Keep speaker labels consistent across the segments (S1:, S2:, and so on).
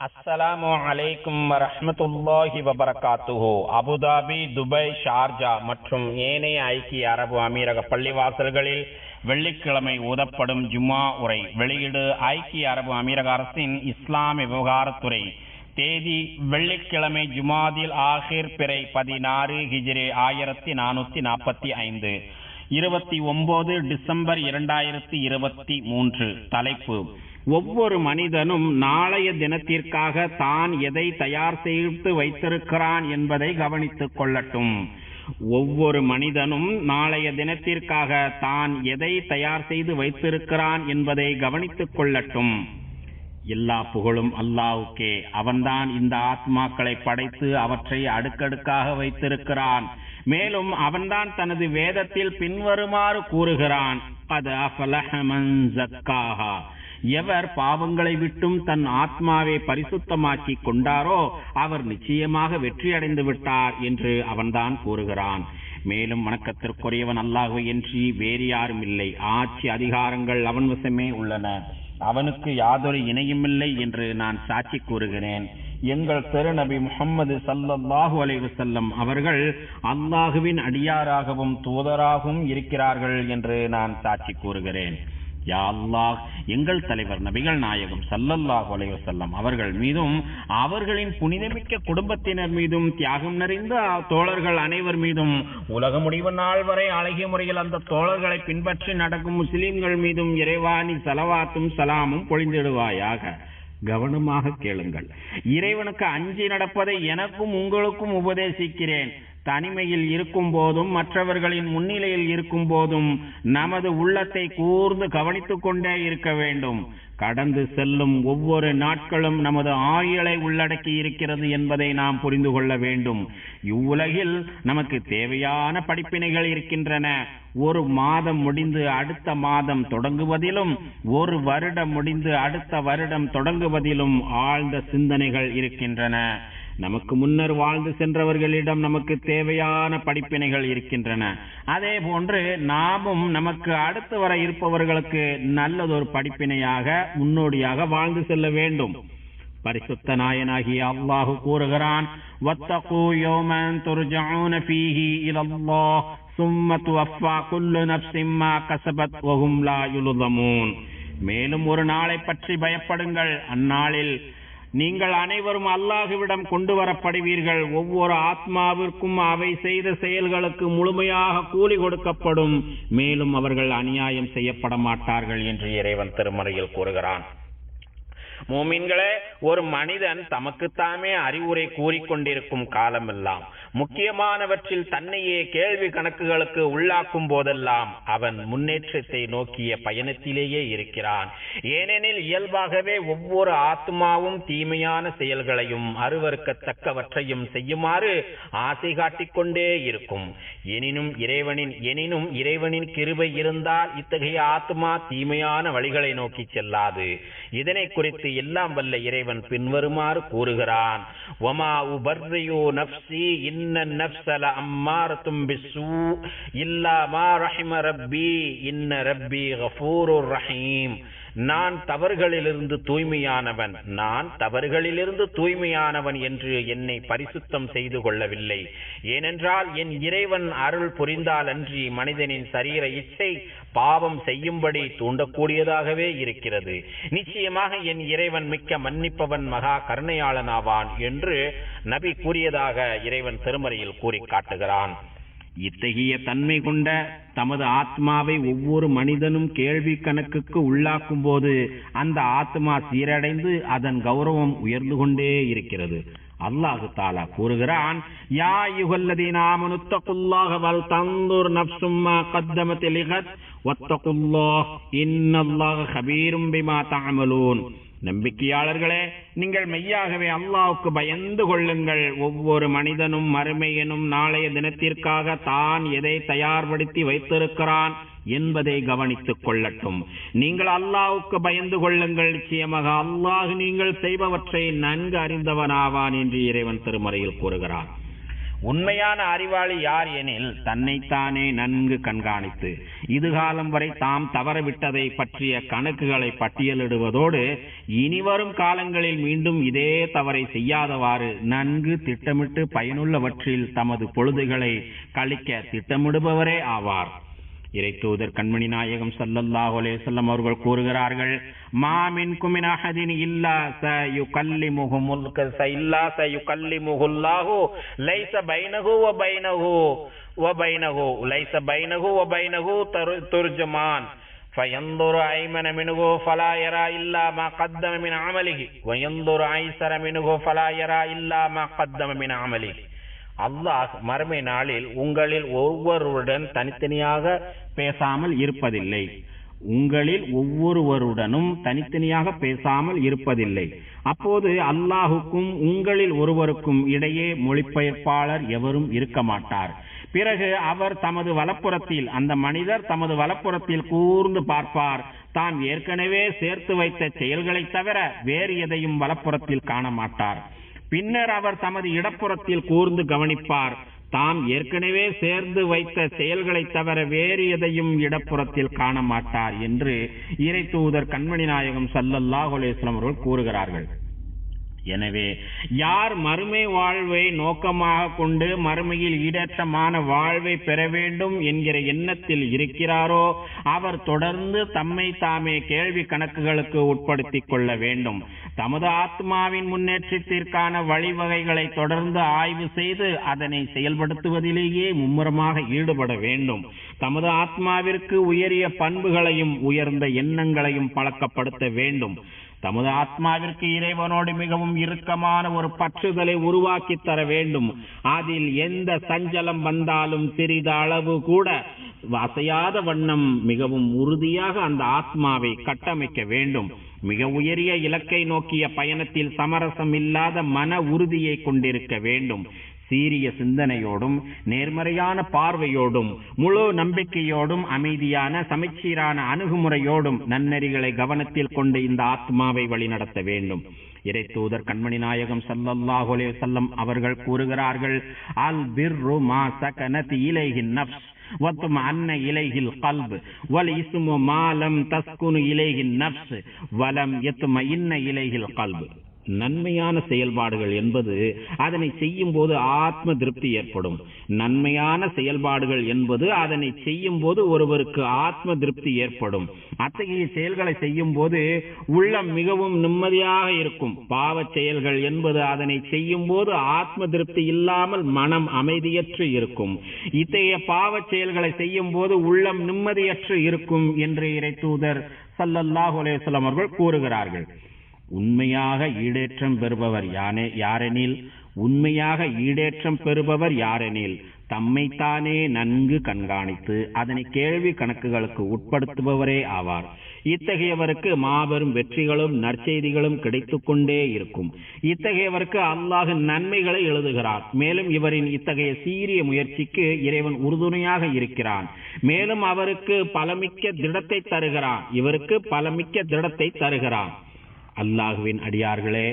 S1: அஸ்ஸலாமு அலைக்கும் வரஹ்மத்துல்லாஹி வபரகாத்துஹு. அபுதாபி, துபாய், ஷார்ஜா மற்றும் ஏனைய ஐக்கிய அரபு அமீரக பள்ளிவாசல்களில் வெள்ளிக்கிழமை ஓதப்படும் ஜும்மா உரை. வெளியீடு ஐக்கிய அரபு அமீரக அரசின் இஸ்லாமிய விவகாரத்துறை. தேதி வெள்ளிக்கிழமை ஜுமாதில் ஆஹிர் பிறை 16 ஹிஜ்ரி 1445, 29 டிசம்பர் 2023. தலைப்பு: ஒவ்வொரு மனிதனும் நாளைய தினத்திற்காக தான் எதை தயார் செய்து வைத்திருக்கிறான் என்பதை கவனித்துக் கொள்ளட்டும். ஒவ்வொரு மனிதனும் நாளைய தினத்திற்காக தான் எதை தயார் செய்து வைத்திருக்கிறான் என்பதை கவனித்துக் கொள்ளட்டும். எல்லா புகழும் அல்லாஹ்வுக்கே. அவன்தான் இந்த ஆத்மாக்களை படைத்து அவற்றை அடுக்கடுக்காக வைத்திருக்கிறான். மேலும் அவன்தான் தனது வேதத்தில் பின்வருமாறு கூறுகிறான்: கத் அஃபலஹ மன் ஸக்காஹா. எவர் பாவங்களை விட்டும் தன் ஆத்மாவை பரிசுத்தமாக்கி கொண்டாரோ அவர் நிச்சயமாக வெற்றியடைந்து விட்டார் என்று அவன்தான் கூறுகிறான். மேலும் வணக்கத்திற்குரியவன் அல்லாஹ்வை என்று வேறு யாரும் இல்லை. ஆட்சி அதிகாரங்கள் அவன் வசமே உள்ளன. அவனுக்கு யாதொரு இணையுமில்லை என்று நான் சாட்சி கூறுகிறேன். எங்கள் திருநபி முஹம்மது ஸல்லல்லாஹு அலைஹி வஸல்லம் அவர்கள் அல்லாஹுவின் அடியாராகவும் தூதராகவும் இருக்கிறார்கள் என்று நான் சாட்சி கூறுகிறேன். யா அல்லாஹ், எங்கள் தலைவர் நபிகள் நாயகம் ஸல்லல்லாஹு அலைஹி வஸல்லம் அவர்கள் மீதும் அவர்களின் புனிதமிக்க குடும்பத்தினர் மீதும் தியாகம் நிறைந்த தோழர்கள் அனைவர் மீதும் உலக முடிவு நாள் வரை அழகிய முறையில் அந்த தோழர்களை பின்பற்றி நடக்கும் முஸ்லிம்கள் மீதும் இறைவானி ஸலவாத்தும் சலாமும் பொழிந்திடுவாயாக. கவனமாக கேளுங்கள். இறைவனுக்கு அஞ்சி நடப்பதை எனக்கும் உங்களுக்கும் உபதேசிக்கிறேன். தனிமையில் இருக்கும் போதும் மற்றவர்களின் முன்னிலையில் இருக்கும் போதும் நமது உள்ளத்தை கூர்ந்து கவனித்துக் கொண்டே இருக்க வேண்டும். கடந்து செல்லும் ஒவ்வொரு நாட்களும் நமது ஆயுளை உள்ளடக்கி இருக்கிறது என்பதை நாம் புரிந்து கொள்ள வேண்டும். இவ்வுலகில் நமக்கு தேவையான படிப்பினைகள் இருக்கின்றன. ஒரு மாதம் முடிந்து அடுத்த மாதம் தொடங்குவதிலும், ஒரு வருடம் முடிந்து அடுத்த வருடம் தொடங்குவதிலும் ஆழ்ந்த சிந்தனைகள் இருக்கின்றன. நமக்கு முன்னர் வாழ்ந்து சென்றவர்களிடம் நமக்கு தேவையான படிப்பினைகள் இருக்கின்றன. அதே போன்று நாமும் நமக்கு அடுத்து வர இருப்பவர்களுக்கு நல்லதொரு படிப்பினையாக முன்னோடியாக வாழ்ந்து செல்ல வேண்டும். பரிசுத்த நாயனாகிய அல்லாஹ் கூறுகிறான்: வத்தகூ யௌமன் துர்ஜஊன ஃபீஹி இலல்லாஹ் சும்ம துவஃபா குல்லு நஃப்ஸின் மா கஸபத் வ ஹும் லா யுலமூன். மேலும் ஒரு நாளை பற்றி பயப்படுங்கள். அந்நாளில் நீங்கள் அனைவரும் அல்லாஹ்விடம் கொண்டு வரப்படுவீர்கள். ஒவ்வொரு ஆத்மாவிற்கும் அவை செய்த செயல்களுக்கு முழுமையாக கூலி கொடுக்கப்படும். மேலும் அவர்கள் அநியாயம் செய்யப்பட மாட்டார்கள் என்று இறைவன் திருமறையில் கூறுகிறான். மூமின்களே, ஒரு மனிதன் தமக்குத்தாமே அறிவுரை கூறிக்கொண்டிருக்கும் காலமெல்லாம், முக்கியமானவற்றில் தன்னையே கேள்வி கணக்குகளுக்கு உள்ளாக்கும் போதெல்லாம் அவன் முன்னேற்றத்தை நோக்கிய பயணத்திலேயே இருக்கிறான். ஏனெனில் இயல்பாகவே ஒவ்வொரு ஆத்மாவும் தீமையான செயல்களையும் அருவருக்கத்தக்கவற்றையும் செய்யுமாறு ஆசை காட்டிக்கொண்டே இருக்கும். எனினும் இறைவனின் கிருபை இருந்தால் இத்தகைய ஆத்மா தீமையான வழிகளை நோக்கி செல்லாது. இதனை குறித்து எல்லாம் வல்ல இறைவன் பின்வருமாறு கூறுகிறான்: வமா உபர்ரியு நஃப்ஸி இன்ன நஃப்ஸ லஅம்மாரத்தும் பிஸ்ஸூ இல்லா மா ரஹிம ரப்பி இன்ன ரப்பி கஃபூருர் ரஹீம். நான் தவறுகளிலிருந்து தூய்மையானவன் என்று என்னை பரிசுத்தம் செய்து கொள்ளவில்லை. ஏனென்றால் என் இறைவன் அருள் புரிந்தால் அன்றி மனிதனின் சரீர இச்சை பாவம் செய்யும்படி தூண்டக்கூடியதாகவே இருக்கிறது. நிச்சயமாக என் இறைவன் மிக்க மன்னிப்பவன், மகா கருணையாளனாவான் என்று நபி கூறியதாக இறைவன் திருமறையில் கூறி காட்டுகிறான். இத்தகைய தன்மை கொண்ட தமது ஆத்மாவை ஒவ்வொரு மனிதனும் கேள்வி கணக்குக்கு உள்ளாக்கும் போது அந்த ஆத்மா சீரடைந்து அதன் கௌரவம் உயர்ந்து கொண்டே இருக்கிறது. அல்லாஹ் தஆலா கூறுகிறான்: யா அய்யுஹல்லதீன ஆமனு தக்குல்லாஹ வல் தன்துர் நஃப்ஸும் மா கத்தமத் லிகத் வத்தகுல்லாஹ் இன்னல்லாஹ கபீரும் பிமா தஅமலூன். நம்பிக்கையாளர்களே, நீங்கள் மெய்யாகவே அல்லாஹ்வுக்கு பயந்து கொள்ளுங்கள். ஒவ்வொரு மனிதனும் மறுமை எனும் நாளைய தினத்திற்காக தான் எதை தயார்படுத்தி வைத்திருக்கிறான் என்பதை கவனித்துக் கொள்ளட்டும். நீங்கள் அல்லாஹ்வுக்கு பயந்து கொள்ளுங்கள். நிச்சயமாக அல்லாஹ் நீங்கள் செய்பவற்றை நன்கு அறிந்தவனாவான் என்று இறைவன் திருமறையில் கூறுகிறான். உண்மையான அறிவாளி யார் எனில் தன்னைத்தானே நன்கு கண்காணித்து இதுகாலம் வரை தாம் தவறவிட்டதை பற்றிய கணக்குகளை பட்டியலிடுவதோடு இனிவரும் காலங்களில் மீண்டும் இதே தவறை செய்யாதவாறு நன்கு திட்டமிட்டு பயனுள்ளவற்றில் தமது பொழுதுகளை கழிக்க திட்டமிடுபவரே ஆவார். இறை தூதர் கண்மணி நாயகம் ஸல்லல்லாஹு அலைஹி வஸல்லம் அவர்கள் கூறுகிறார்கள், மா மின்கும் மின் அஹதின் இல்லா சயுகல்லிமுஹுல்லாஹு லைஸ பைனஹு வ பைனஹு துர்ஜமான் ஃபயன்துரு ஐமன மின்ஹு ஃபலா யரா இல்லா மா கத்தம மின் அமலிஹி வயன்துரு ஐஸர மின்ஹு ஃபலா யரா இல்லா மா கத்தம மின் அமலிஹி. அல்லாஹ் மறுமை நாளில் உங்களில் ஒவ்வொருவருடன் தனித்தனியாக பேசாமல் இருப்பதில்லை. அப்போது அல்லாஹுக்கும் உங்களில் ஒருவருக்கும் இடையே மொழிபெயர்ப்பாளர் எவரும் இருக்க மாட்டார். பிறகு அவர் தமது வலப்புறத்தில், அந்த மனிதர் தமது வலப்புறத்தில் கூர்ந்து பார்ப்பார். தான் ஏற்கனவே சேர்த்து வைத்த செயல்களை தவிர வேறு எதையும் வலப்புறத்தில் காண மாட்டார். பின்னர் அவர் தமது இடப்புறத்தில் கூர்ந்து கவனிப்பார். தாம் ஏற்கனவே சேர்ந்து வைத்த செயல்களை தவிர வேறு எதையும் இடப்புறத்தில் காண மாட்டார் என்று இறை தூதர் கண்மணி நாயகம் ஸல்லல்லாஹு அலைஹி வஸல்லம் அவர்கள் கூறுகிறார்கள். எனவே யார் மறுமை வாழ்வை நோக்கமாக கொண்டு மறுமையில் ஈடேற்றமான வாழ்வை பெற வேண்டும் என்கிற எண்ணத்தில் இருக்கிறாரோ அவர் தொடர்ந்து தம்மை தாமே கேள்வி கணக்குகளுக்கு உட்படுத்திக் கொள்ள வேண்டும். தமது ஆத்மாவின் முன்னேற்றத்திற்கான வழிவகைகளை தொடர்ந்து ஆய்வு செய்து அதனை செயல்படுத்துவதிலேயே மும்முரமாக ஈடுபட வேண்டும். தமது ஆத்மாவிற்கு உயரிய பண்புகளையும் உயர்ந்த எண்ணங்களையும் பழக்கப்படுத்த வேண்டும். தமது ஆத்மாவிற்கு இறைவனோடு மிகவும் இறுக்கமான ஒரு பற்றுதலை உருவாக்கி தர வேண்டும். அதில் எந்த சஞ்சலம் வந்தாலும் சிறிது அளவு கூட அசையாத வண்ணம் மிகவும் உறுதியாக அந்த ஆத்மாவை கட்டமைக்க வேண்டும். மிக உயரிய இலக்கை நோக்கிய பயணத்தில் சமரசம் இல்லாத மன உறுதியை கொண்டிருக்க வேண்டும். சீரிய சிந்தனையோடும் நேர்மறையான பார்வையோடும் முழு நம்பிக்கையோடும் அமைதியான சமச்சீரான அணுகுமுறையோடும் நன்னெறிகளை கவனத்தில் கொண்டு இந்த ஆத்மாவை வழிநடத்த வேண்டும். இறை தூதர் கண்மணி நாயகம் ஸல்லல்லாஹு அலைஹி வஸல்லம் அவர்கள் கூறுகிறார்கள், அல் பிர்ரு மா சகனத் இலைஹின் நஃப்ஸ் வத்மஅன்ன இலைஹில் கல்ப் வல் இஸ்மு மா லம் தஸ்குனு இலைஹின் நஃப்ஸ் வலம் யத்மஇன்ன இலைஹில் கல்ப். நன்மையான செயல்பாடுகள் என்பது அதனை செய்யும் போது ஆத்ம திருப்தி ஏற்படும். நன்மையான செயல்பாடுகள் என்பது அதனை செய்யும் போது ஒருவருக்கு ஆத்ம திருப்தி ஏற்படும். அத்தகைய செயல்களை செய்யும் போது உள்ளம் மிகவும் நிம்மதியாக இருக்கும். பாவ செயல்கள் என்பது அதனை செய்யும் போது ஆத்ம திருப்தி இல்லாமல் மனம் அமைதியற்று இருக்கும். இத்தகைய பாவ செயல்களை செய்யும் போது உள்ளம் நிம்மதியற்று இருக்கும் என்று இறை தூதர் ஸல்லல்லாஹு அலைஹி வஸல்லம் அவர்கள் கூறுகிறார்கள். உண்மையாக ஈடேற்றம் பெறுபவர் யாரெனில் தம்மைத்தானே நன்கு கண்காணித்து அதனை கேள்வி கணக்குகளுக்கு உட்படுத்துபவரே ஆவார். இத்தகையவருக்கு மாபெரும் வெற்றிகளும் நற்செய்திகளும் கிடைத்துக் கொண்டே இருக்கும். இத்தகையவருக்கு அல்லாஹ் நன்மைகளை எழுதுகிறார். மேலும் இவரின் இத்தகைய சீரிய முயற்சிக்கு இறைவன் உறுதுணையாக இருக்கிறான். மேலும் அவருக்கு பலமிக்க திடத்தை தருகிறான். அல்லாஹுவின் அடியார்களே,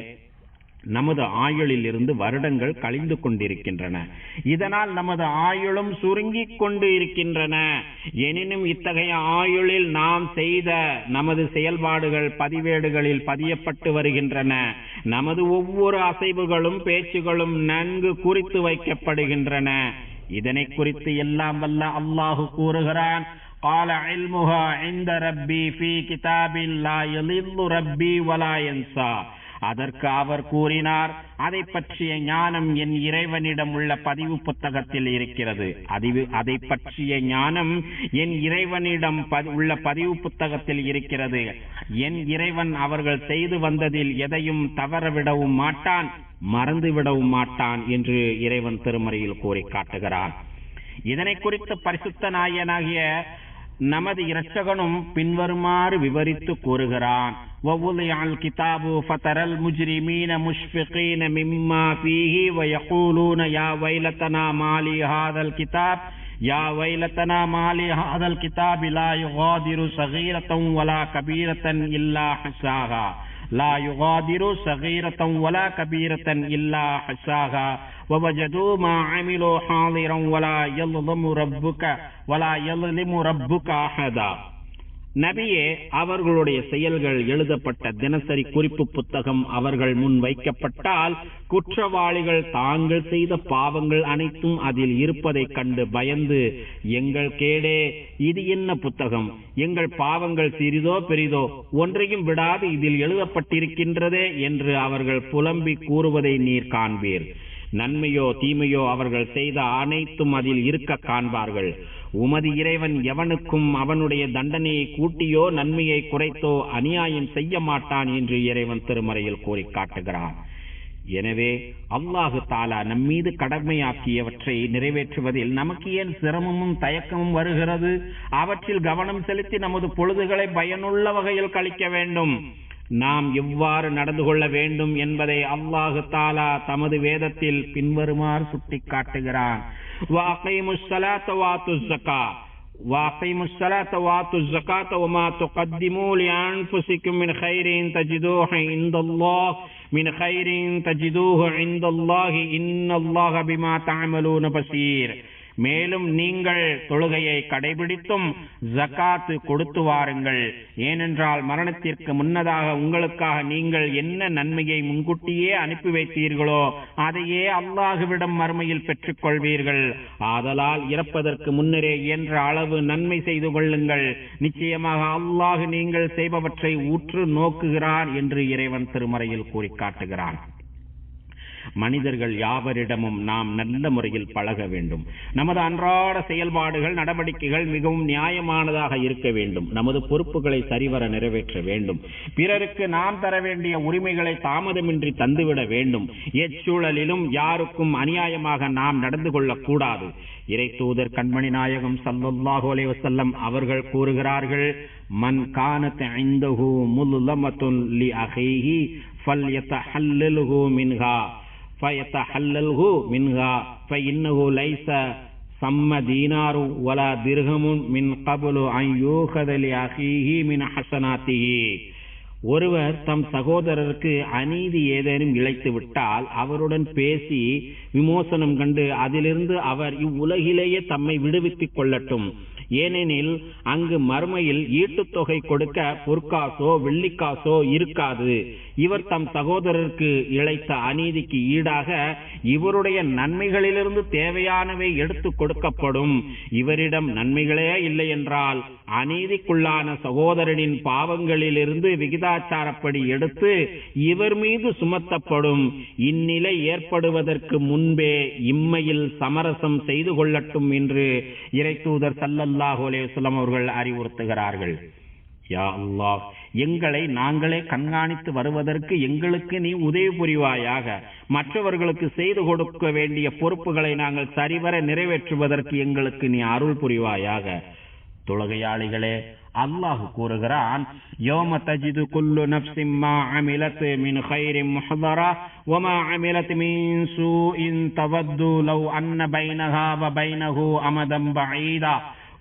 S1: நமது ஆயுளில் இருந்து வருடங்கள் கழிந்து கொண்டிருக்கின்றன. இதனால் நமது ஆயுளும் சுருங்கிக் கொண்டு இருக்கின்றன. எனினும் இத்தகைய ஆயுளில் நாம் செய்த நமது செயல்பாடுகள் பதிவேடுகளில் பதியப்பட்டு வருகின்றன. நமது ஒவ்வொரு அசைவுகளும் பேச்சுகளும் நன்கு குறித்து வைக்கப்படுகின்றன. இதனை குறித்து எல்லாம் வல்ல அல்லாஹு கூறுகிறான், قال علمها عند ربي في كتاب لا يضل ربي ولا ينسى. அதற்கு அவர் கூறினார், அதை பற்றிய ஞானம் என் இறைவனிடம் உள்ள பதிவு புத்தகத்தில் இருக்கிறது. அதை பற்றிய ஞானம் என் இறைவனிடம் உள்ள பதிவு புத்தகத்தில் இருக்கிறது. என் இறைவன் அவர்கள் செய்து வந்ததில் எதையும் தவறவிடவும் மாட்டான், மறந்துவிடவும் மாட்டான் என்று இறைவன் திருமறையில் கூறி காட்டுகிறான். இதனை குறித்து பரிசுத்த நாயனாகிய நமது இரட்சகனும் பின்வருமாறு விவரித்து கூறுகிறான், وَوُضِعَ الْكِتَابُ فَتَرَى الْمُجْرِمِينَ مُشْفِقِينَ مِمَّا فِيهِ وَيَقُولُونَ يَا وَيْلَتَنَا مَا لِهَذَا الْكِتَابِ لَا يُغَادِرُ صَغِيرَةً وَلَا كَبِيرَةً إِلَّا أَحْصَاهَا லா யுகாதிரு ஸகீரத்தன் வலா கபீரத்தன் இல்லா ஹஸாஹா வவஜது மா அமிலு ஹாதிரன் வலா யظ்லிமு ரப்புக அஹதா. நபியே, அவர்களுடைய செயல்கள் எழுதப்பட்ட தினசரி குறிப்பு புத்தகம் அவர்கள் முன் வைக்கப்பட்டால் குற்றவாளிகள் தாங்கள் செய்த பாவங்கள் அனைத்தும் அதில் இருப்பதைக் கண்டு பயந்து, எங்கள் கேடே, இது என்ன புத்தகம், எங்கள் பாவங்கள் சிறிதோ பெரிதோ ஒன்றையும் விடாது இதில் எழுதப்பட்டிருக்கின்றதே என்று அவர்கள் புலம்பி கூறுவதை நீர் காண்பீர். நன்மையோ தீமையோ அவர்கள் செய்த அனைத்தும் அதில் இருக்க காண்பார்கள். உமது இறைவன் எவனுக்கும் அவனுடைய தண்டனையை கூட்டியோ நன்மையை குறைத்தோ அநியாயம் செய்ய மாட்டான் என்று இறைவன் திருமறையில் கூறி காட்டுகிறான். எனவே அல்லாஹு தாலா நம்மீது கடமையாக்கியவற்றை நிறைவேற்றுவதில் நமக்கு ஏன் சிரமமும் தயக்கமும் வருகிறது? அவற்றில் கவனம் செலுத்தி நமது பொழுதுகளை பயனுள்ள வகையில் கழிக்க வேண்டும். நாம் எவ்வாறு நடந்து கொள்ள வேண்டும் என்பதை அல்லாஹு தாலா தமது வேதத்தில் பின்வருமாறு சுட்டி காட்டுகிறான். وَأَقِيمُوا الصَّلَاةَ وَآتُوا الزَّكَاةَ وَمَا تُقَدِّمُوا لِأَنفُسِكُم مِّنْ خَيْرٍ تَجِدُوهُ عِندَ اللَّهِ إِنَّ اللَّهَ بِمَا تَعْمَلُونَ بَصِيرٌ. மேலும் நீங்கள் தொழுகையை கடைபிடித்தும் ஜகாத் கொடுத்து வாருங்கள். ஏனென்றால் மரணத்திற்கு முன்னதாக உங்களுக்காக நீங்கள் என்ன நன்மையை முன்கூட்டியே அனுப்பி வைத்தீர்களோ அதையே அல்லாஹ்விடம் மறுமையில் பெற்றுக் கொள்வீர்கள். ஆதலால் இறப்பதற்கு முன்னரே இயன்ற அளவு நன்மை செய்து கொள்ளுங்கள். நிச்சயமாக அல்லாஹ் நீங்கள் செய்பவற்றை உற்று நோக்குகிறான் என்று இறைவன் திருமறையில் கூறி காட்டுகிறான். மனிதர்கள் யாவரிடமும் நாம் நல்ல முறையில் பழக வேண்டும். நமது அன்றாட செயல்பாடுகள் நடவடிக்கைகள் மிகவும் நியாயமானதாக இருக்க வேண்டும். நமது பொறுப்புகளை சரிவர நிறைவேற்ற வேண்டும். பிறருக்கு நாம் தர வேண்டிய உரிமைகளை தாமதமின்றி தந்துவிட வேண்டும். எச்சூழலிலும் யாருக்கும் அநியாயமாக நாம் நடந்து கொள்ளக்கூடாது. இறை தூதர் கண்மணி நாயகம் ஸல்லல்லாஹு அலைஹி வஸல்லம் அவர்கள் கூறுகிறார்கள், மன் கானத் இன்தஹு முல்லமத்துன் லி அஹீஹி ஃபல்யதஹல்லல்ஹு மின்ஹா فَيَتَحَلَّلْهُ مِنْهَا فَإِنَّهُ لَيْسَ ثَمَّ دِينَارٌ وَلَا دِرْهَمٌ مِنْ قَبْلُ أَنْ يُؤْخَذَ لِأَخِيهِ مِنْ حَسَنَاتِهِ. ஒருவர் தம் சகோதரருக்கு அநீதி ஏதேனும் இழைத்து விட்டால் அவருடன் பேசி விமோசனம் கண்டு அதிலிருந்து அவர் இவ்வுலகிலேயே தம்மை விடுவித்துக் கொள்ளட்டும். ஏனெனில் அங்கு மறுமையில் ஈட்டுத்தொகை கொடுக்க பொற்காசோ வெள்ளிக்காசோ இருக்காது. இவர் தம் சகோதரருக்கு இழைத்த அநீதிக்கு ஈடாக இவருடைய நன்மைகளிலிருந்து தேவையானவை எடுத்து கொடுக்கப்படும். இவரிடம் நன்மைகளே இல்லை என்றால் அநீதிக்குள்ளான சகோதரனின் பாவங்களிலிருந்து விகிதாச்சாரப்படி எடுத்து இவர் மீது சுமத்தப்படும். இந்நிலை ஏற்படுவதற்கு முன்பே இம்மையில் சமரசம் செய்து கொள்ளட்டும் என்று இறை தூதர் ஸல்லல்லாஹு அலைஹி வஸல்லம் அவர்கள் அறிவுறுத்துகிறார்கள். யா அல்லாஹ், எங்களை நாங்களே கண்காணித்து வருவதற்கு எங்களுக்கு நீ உதவி புரிவாயாக. மற்றவர்களுக்கு செய்து கொடுக்க வேண்டிய பொறுப்புகளை நாங்கள் சரிவர நிறைவேற்றுவதற்கு எங்களுக்கு நீ அருள் புரிவாயாக. தொழுகையாளிகளே, அல்லாஹ் கூறுகிறான், யௌம தஜிது குல்லு நஃப்ஸின் மா அமிலத் மின் கைரின் முஹ்தரா வமா அமிலத் மின் சூஇன் தவத்து லவ் அன்ன பைனஹா வ பைனஹு அமதன் பஈதா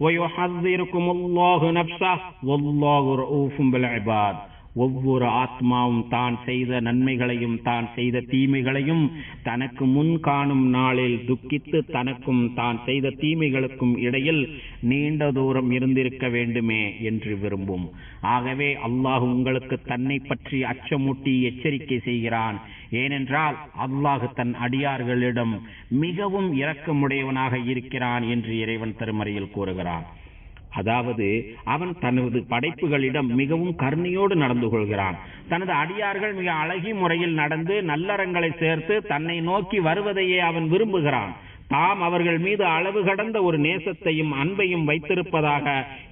S1: வயுஹذிருக்குமுல்லாஹு நஃப்ஸஹு வல்லாஹு ரഊஃபும் பில் இபாத். ஒவ்வொரு ஆத்மாவும் தான் செய்த நன்மைகளையும் தான் செய்த தீமைகளையும் தனக்கு முன் காணும் நாளில் துக்கித்து தனக்கும் தான் செய்த தீமைகளுக்கும் இடையில் நீண்ட தூரம் இருந்திருக்க வேண்டுமே என்று விரும்பும். ஆகவே அல்லாஹ் உங்களுக்கு தன்னை பற்றி அச்சமூட்டி எச்சரிக்கை செய்கிறான். ஏனென்றால் அல்லாஹ் தன் அடியார்களிடம் மிகவும் இரக்கமுடையவனாக இருக்கிறான் என்று இறைவன் திருமறையில் கூறுகிறான். அதாவது அவன் தனது படைப்புகளிடம் மிகவும் கருணையோடு நடந்து கொள்கிறான். தனது அடியார்கள் மிக அழகிய முறையில் நடந்து நல்லறங்களை சேர்த்து தன்னை நோக்கி வருவதையே அவன் விரும்புகிறான். தாம் அவர்கள் மீது அளவு கடந்த ஒரு நேசத்தையும் அன்பையும் வைத்திருப்பதாக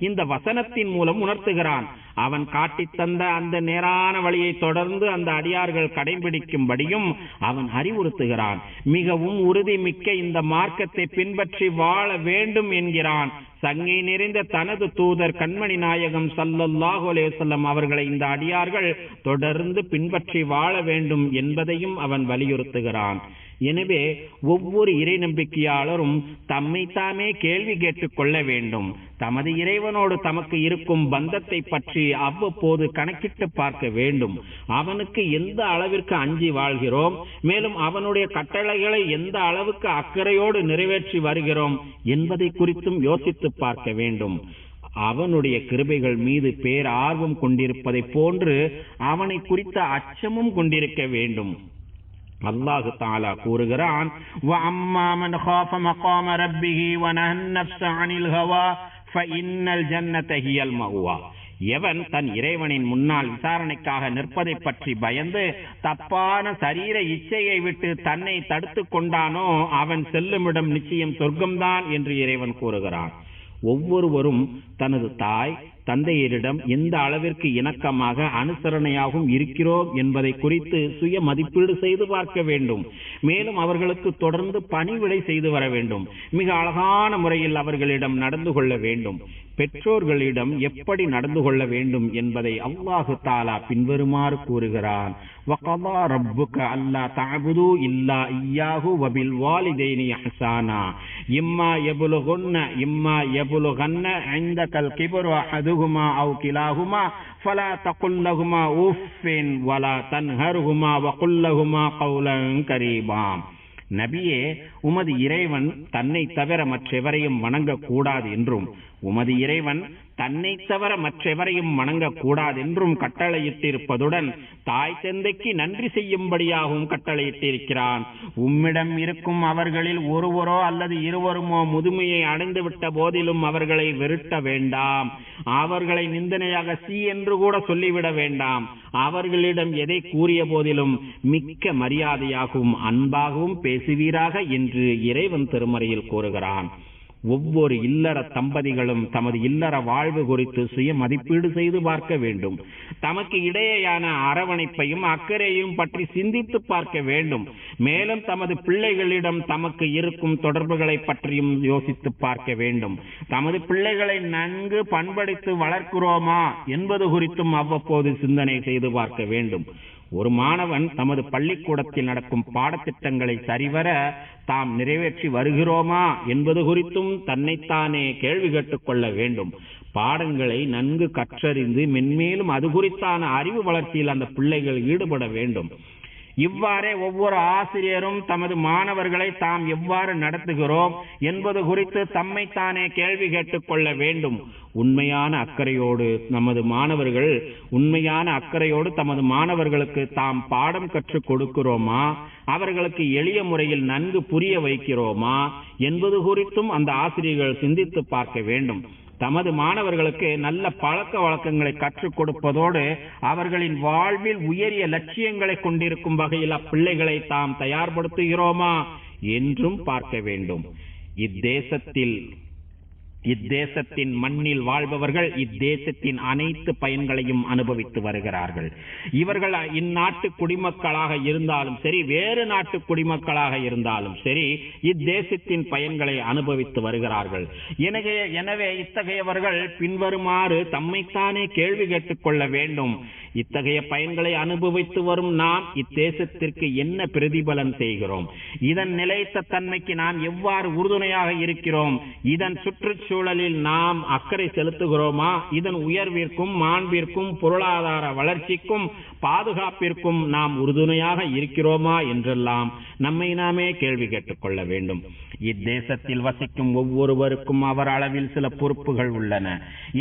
S1: இந்த வசனத்தின் மூலம் உணர்த்துகிறான். அவன் காட்டித் தந்த அந்த நேரான வழியை தொடர்ந்து அந்த அடியார்கள் கடைபிடிக்கும்படியும் அவன் அறிவுறுத்துகிறான். மிகவும் உறுதிமிக்க இந்த மார்க்கத்தை பின்பற்றி வாழ வேண்டும் என்கிறான். சங்கை நிறைந்த தனது தூதர் கண்மணி நாயகம் ஸல்லல்லாஹு அலைஹி வஸல்லம் அவர்களை இந்த அடியார்கள் தொடர்ந்து பின்பற்றி வாழ வேண்டும் என்பதையும் அவன் வலியுறுத்துகிறான். எனவே ஒவ்வொரு இறை நம்பிக்கையாளரும் தம்மை தாமே கேள்வி கேட்டுக் கொள்ள வேண்டும். தமது இறைவனோடு தமக்கு இருக்கும் பந்தத்தை பற்றி அவ்வப்போது கணக்கிட்டு பார்க்க வேண்டும். அவனுக்கு எந்த அளவிற்கு அஞ்சி வாழ்கிறோம், மேலும் அவனுடைய கட்டளைகளை எந்த அளவுக்கு அக்கறையோடு நிறைவேற்றி வருகிறோம் என்பதை குறித்தும் யோசித்து பார்க்க வேண்டும். அவனுடைய கிருபைகள் மீது பேரார்வம் கொண்டிருப்பதை போன்று அவனை குறித்த அச்சமும் கொண்டிருக்க வேண்டும். அல்லாஹு தஆலா கூறுகிறான், வஅம்மா மன் காஃப மகாம ரப்பிஹி வநஹா அன்-நஃப்ஸ அனில் ஹவா ஃபஇன்னல் ஜன்னத ஹியல் மஅவா. எவன் தன் இறைவனின் முன்னால் விசாரணைக்காக நிற்பதை பற்றி பயந்து தப்பான சரீர இச்சையை விட்டு தன்னை தடுத்து கொண்டானோ அவன் செல்லுமிடம் நிச்சயம் சொர்க்கம்தான் என்று இறைவன் கூறுகிறான். ஒவ்வொருவரும் தனது தாய் தந்தையரிடம் எந்த அளவிற்கு இணக்கமாக அனுசரணையாகவும் இருக்கிறோம் என்பதை குறித்து சுய மதிப்பீடு செய்து பார்க்க வேண்டும். மேலும் அவர்களுக்கு தொடர்ந்து பணிவிடை செய்து வர வேண்டும். மிக அழகான முறையில் அவர்களிடம் நடந்து கொள்ள வேண்டும். பெற்றோர்களிடம் எப்படி நடந்து கொள்ள வேண்டும் என்பதை அல்லாஹு தஆலா பின்வருமாறு கூறுகிறான், வகதா ரப்புக அல்லா தஅபுது இல்லா இய்யாஹு வபில் வாலிதைனி இஹ்சானா இம்மா யபுலுகன்ன இந்தகல் கிபரு அஹதுஹுமா அவ் கிலாஹுமா ஃபலா தகுல் லஹுமா உஃபின் வலா தன்ஹர்ஹுமா வகுல் லஹுமா கௌலன் கரீமா. நபியே, உமது இறைவன் தன்னை தவிர மற்றெவரையும் வணங்கக்கூடாது என்றும் உமது இறைவன் தன்னை தவிர மற்றெவரையும் வணங்கக்கூடாது என்றும் கட்டளையிட்டிருப்பதுடன் தாய் தந்தைக்கு நன்றி செய்யும்படியாகவும் கட்டளையிட்டிருக்கிறான். உம்மிடம் இருக்கும் அவர்களில் ஒருவரோ அல்லது இருவருமோ முதுமையை அடைந்துவிட்ட போதிலும் அவர்களை வெறுட்ட வேண்டாம். அவர்களை நிந்தனையாக சி என்று கூட சொல்லிவிட வேண்டாம். அவர்களிடம் எதை கூறிய போதிலும் மிக்க மரியாதையாகவும் அன்பாகவும் பேசுவீராக என்று இறைவன் திருமறையில் கூறுகிறான். ஒவ்வொரு இல்லற தம்பதிகளும் தமது இல்லற வாழ்வு குறித்து சுய மதிப்பீடு செய்து பார்க்க வேண்டும். தமக்கு இடையேயான அரவணைப்பையும் அக்கறையையும் பற்றி சிந்தித்து பார்க்க வேண்டும். மேலும் தமது பிள்ளைகளிடம் தமக்கு இருக்கும் தொடர்புகளை பற்றியும் யோசித்து பார்க்க வேண்டும். தமது பிள்ளைகளை நன்கு பண்படுத்தி வளர்க்கிறோமா என்பது குறித்தும் அவ்வப்போது சிந்தனை செய்து பார்க்க வேண்டும். ஒரு மாணவன் தமது பள்ளிக்கூடத்தில் நடக்கும் பாடத்திட்டங்களை சரிவர தாம் நிறைவேற்றி வருகிறோமா என்பது குறித்தும் தன்னைத்தானே கேள்வி கேட்டுக் கொள்ள வேண்டும். பாடங்களை நன்கு கற்றறிந்து மென்மேலும் அது குறித்தான அறிவு வளர்ச்சியில் அந்த பிள்ளைகள் ஈடுபட வேண்டும். இவ்வாறே ஒவ்வொரு ஆசிரியரும் தமது மாணவர்களை தாம் எவ்வாறு நடத்துகிறோம் என்பது குறித்து தம்மைத்தானே கேள்வி கேட்டுக் கொள்ள வேண்டும். உண்மையான அக்கறையோடு தமது மாணவர்களுக்கு தாம் பாடம் கற்றுக் கொடுக்கிறோமா, அவர்களுக்கு எளிய முறையில் நன்கு புரிய வைக்கிறோமா என்பது குறித்தும் அந்த ஆசிரியர்கள் சிந்தித்து பார்க்க வேண்டும். தமது மாணவர்களுக்கு நல்ல பழக்க வழக்கங்களை கற்றுக் கொடுப்பதோடு அவர்களின் வாழ்வில் உயரிய லட்சியங்களை கொண்டிருக்கும் வகையில் அப்பிள்ளைகளை தாம் தயார்படுத்துகிறோமா என்றும் பார்க்க வேண்டும். இத்தேசத்தின் மண்ணில் வாழ்பவர்கள் இத்தேசத்தின் அனைத்து பயன்களையும் அனுபவித்து வருகிறார்கள். இவர்கள் இந்நாட்டு குடிமக்களாக இருந்தாலும் சரி, வேறு நாட்டு குடிமக்களாக இருந்தாலும் சரி, இத்தேசத்தின் பயன்களை அனுபவித்து வருகிறார்கள். எனவே இத்தகையவர்கள் பின்வருமாறு தம்மைத்தானே கேள்வி கேட்டுக் கொள்ள வேண்டும். இத்தகைய பயன்களை அனுபவித்து வரும் நாம் இத்தேசத்திற்கு என்ன பிரதிபலன் செய்கிறோம்? இதன் நிலைத்த தன்மைக்கு நாம் எவ்வாறு உறுதுணையாக இருக்கிறோம்? இதன் சுற்றுச்சூழலில் நாம் அக்கறை செலுத்துகிறோமா? இதன் உயர்விற்கும் மாண்பிற்கும் பொருளாதார வளர்ச்சிக்கும் பாதுகாப்பிற்கும் நாம் உறுதுணையாக இருக்கிறோமா என்றெல்லாம் நம்மை நாமே கேள்வி கேட்டுக் கொள்ள வேண்டும். இத்தேசத்தில் வசிக்கும் ஒவ்வொருவருக்கும் அவர் அளவில் சில பொறுப்புகள் உள்ளன.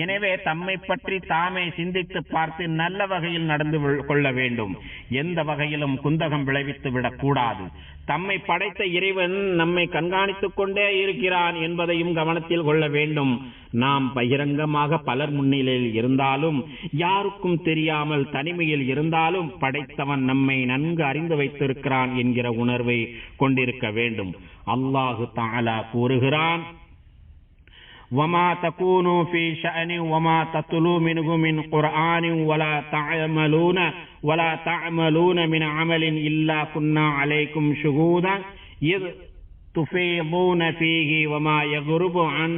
S1: எனவே தம்மை பற்றி தாமே சிந்தித்து பார்த்து நல்ல வகையில் நடந்து கொள்ள வேண்டும். எந்த வகையிலும் குந்தகம் விளைவித்து விடக்கூடாது. தம்மை படைத்த இறைவன் நம்மை கண்காணித்துக் கொண்டே இருக்கிறான் என்பதையும் கவனத்தில் கொள்ள வேண்டும். நாம் பகிரங்கமாக பலர் முன்னிலையில் இருந்தாலும், யாருக்கும் தெரியாமல் தனிமையில் இருந்தாலும் படைத்தவன் நம்மை நன்கு அறிந்து வைத்திருக்கிறான் என்கிற உணர்வை கொண்டிருக்க வேண்டும். அல்லாஹு தஆலா கூறுகிறான், وَمَا تَكُونُوا فِي شَأْنٍ وَمَا تَتْلُوا مِنْهُ مِنْ قُرْآنٍ وَلَا تَعْمَلُونَ مِنْ عَمَلٍ إِلَّا كُنَّا عَلَيْكُمْ شُهُودًا تفيضون فيه وما يغرب عن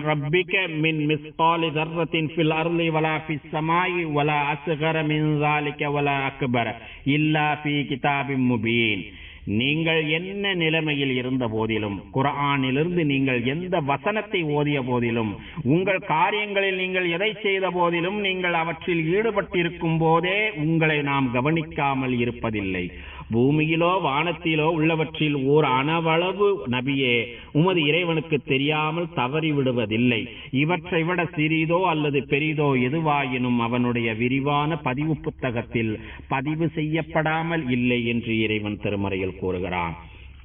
S1: ربك من مثقال ذرة في الأرض ولا في السماء ولا أصغر من ذلك ولا أكبر إلا في كتاب مبين. நீங்கள் என்ன நிலைமையில் இருந்த போதிலும், குர்ஆனிலிருந்து நீங்கள் எந்த வசனத்தை ஓதிய போதிலும், உங்கள் காரியங்களில் நீங்கள் எதை செய்த போதிலும், நீங்கள் அவற்றில் ஈடுபட்டிருக்கும் போதே உங்களை நாம் கவனிக்காமல் இருப்பதில்லை. பூமியிலோ வானத்திலோ உள்ளவற்றில் ஓர் அணவளவு நபியே உமது இறைவனுக்கு தெரியாமல் தவறி விடுவதில்லை. இவற்றை விட சிறிதோ அல்லது பெரிதோ எதுவாயினும் அவனுடைய விரிவான பதிவு புத்தகத்தில் பதிவு செய்யப்படாமல் இல்லை என்று இறைவன் திருமறையில் கூறுகிறான்.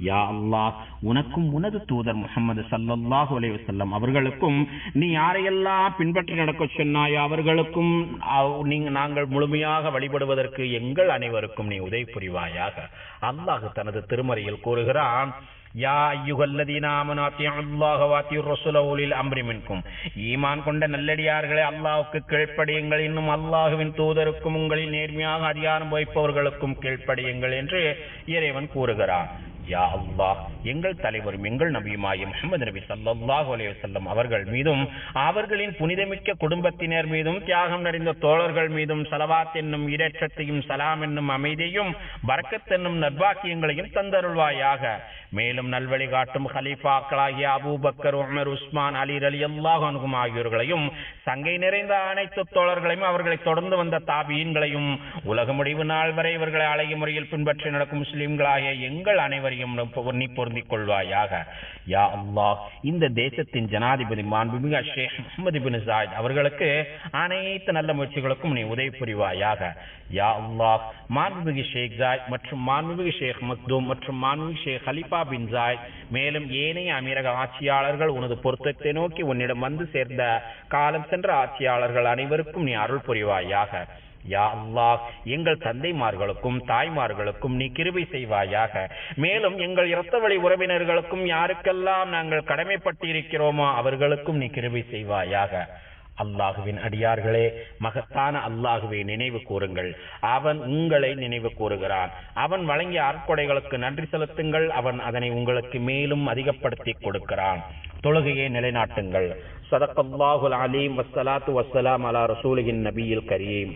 S1: யா அல்லாஹ், உனக்கும் உனது தூதர் முஹம்மது ஸல்லல்லாஹு அலைஹி வஸல்லம் அவர்களுக்கும் நீ யாரையெல்லாம் பின்பற்றி நடக்க சொன்னாயோ அவர்களுக்கும் நாங்கள் முழுமையாக வழிபடுவதற்கு எங்கள் அனைவருக்கும் நீ உதவி புரிவாயாக. அல்லாஹ் தனது திருமறையில் கூறுகிறான், யா அய்யுஹல்லதீன ஆமனூ அத்தியுல்லாஹ வ அத்தியுர் ரசூல உலில் அம்ரி மின்கும். ஈமான் கொண்ட நல்லடியார்களே, அல்லாஹ்வுக்கு கீழ்ப்படியுங்கள், இன்னும் அல்லாஹ்வின் தூதருக்கும் உங்களில் நேர்மையாக அதிகாரம் வகிப்பவர்களுக்கும் கீழ்ப்படியுங்கள் என்று இறைவன் கூறுகிறான். யா அல்லாஹ், எங்கள் தலைவரும் எங்கள் நபியுமாகிய முஹம்மது நபி ஸல்லல்லாஹு அலைஹி வஸல்லம் அவர்கள் மீதும் அவர்களின் புனிதமிக்க குடும்பத்தினர் மீதும் தியாகம் நிறைந்த தோழர்கள் மீதும் ஸலவாத் என்னும் ஈடேற்றத்தையும் சலாம் என்னும் அமைதியையும் பரக்கத் என்னும் நற்பாக்கியங்களையும் தந்தருள்வாயாக. மேலும் நல்வழி காட்டும் ஹலீஃபாக்களாகிய அபூபக்கர், உமர், உஸ்மான், அலி ரலியல்லாஹு அன்ஹும் ஆகியோர்களையும், சங்கை நிறைந்த அனைத்து தோழர்களையும், அவர்களை தொடர்ந்து வந்த தாபீன்களையும், உலக முடிவு நாள் வரை இவர்களை அழகிய முறையில் பின்பற்றி நடக்கும் முஸ்லிம்களாகிய எங்கள் அனைவரையும் நீ பொருந்திக் கொள்வாயாக. யா அல்லாஹ், இந்த தேசத்தின் ஜனாதிபதி மாண்புமிகு ஷேக் முஹம்மது பின் ஜாயித் அவர்களுக்கு அனைத்து நல்ல முயற்சிகளுக்கும் நீ உதவி புரிவாயாக. யா அல்லாஹ், மாண்புமிகு ஷேக் ஜாயித் மற்றும் மாண்புமிகு ஷேக் மக்தூம் மற்றும் மாண்புமிகு ஷேக் ஹலிஃபா பின் ஜாயித் மேலும் ஏனைய அமீரக ஆட்சியாளர்கள் உனது பொருத்தத்தை நோக்கி உன்னிடம் வந்து சேர்ந்த காலம் சென்ற ஆட்சியாளர்கள் அனைவருக்கும் நீ அருள் புரிவாயாக. யா அல்லாஹ், எங்கள் தந்தைமார்களுக்கும் தாய்மார்களுக்கும் நீ கிருபை செய்வாயாக. மேலும் எங்கள் இரத்த வழி உறவினர்களுக்கும் யாருக்கெல்லாம் நாங்கள் கடமைப்பட்டிருக்கிறோமோ அவர்களுக்கும் நீ கிருபை செய்வாயாக. அல்லாஹுவின் அடியார்களே, மகத்தான அல்லாஹுவை நினைவு கூறுங்கள். அவன் உங்களை நினைவு கூறுகிறான். அவன் வழங்கிய அற்கொடைகளுக்கு நன்றி செலுத்துங்கள். அவன் அதனை உங்களுக்கு மேலும் அதிகப்படுத்தி கொடுக்கிறான். தொழுகையை நிலைநாட்டுங்கள். ஸதகல்லாஹுல் அலீம். வஸ்ஸலாத்து வஸ்ஸலாம் அலா ரசூலின் நபியில் கரீம்.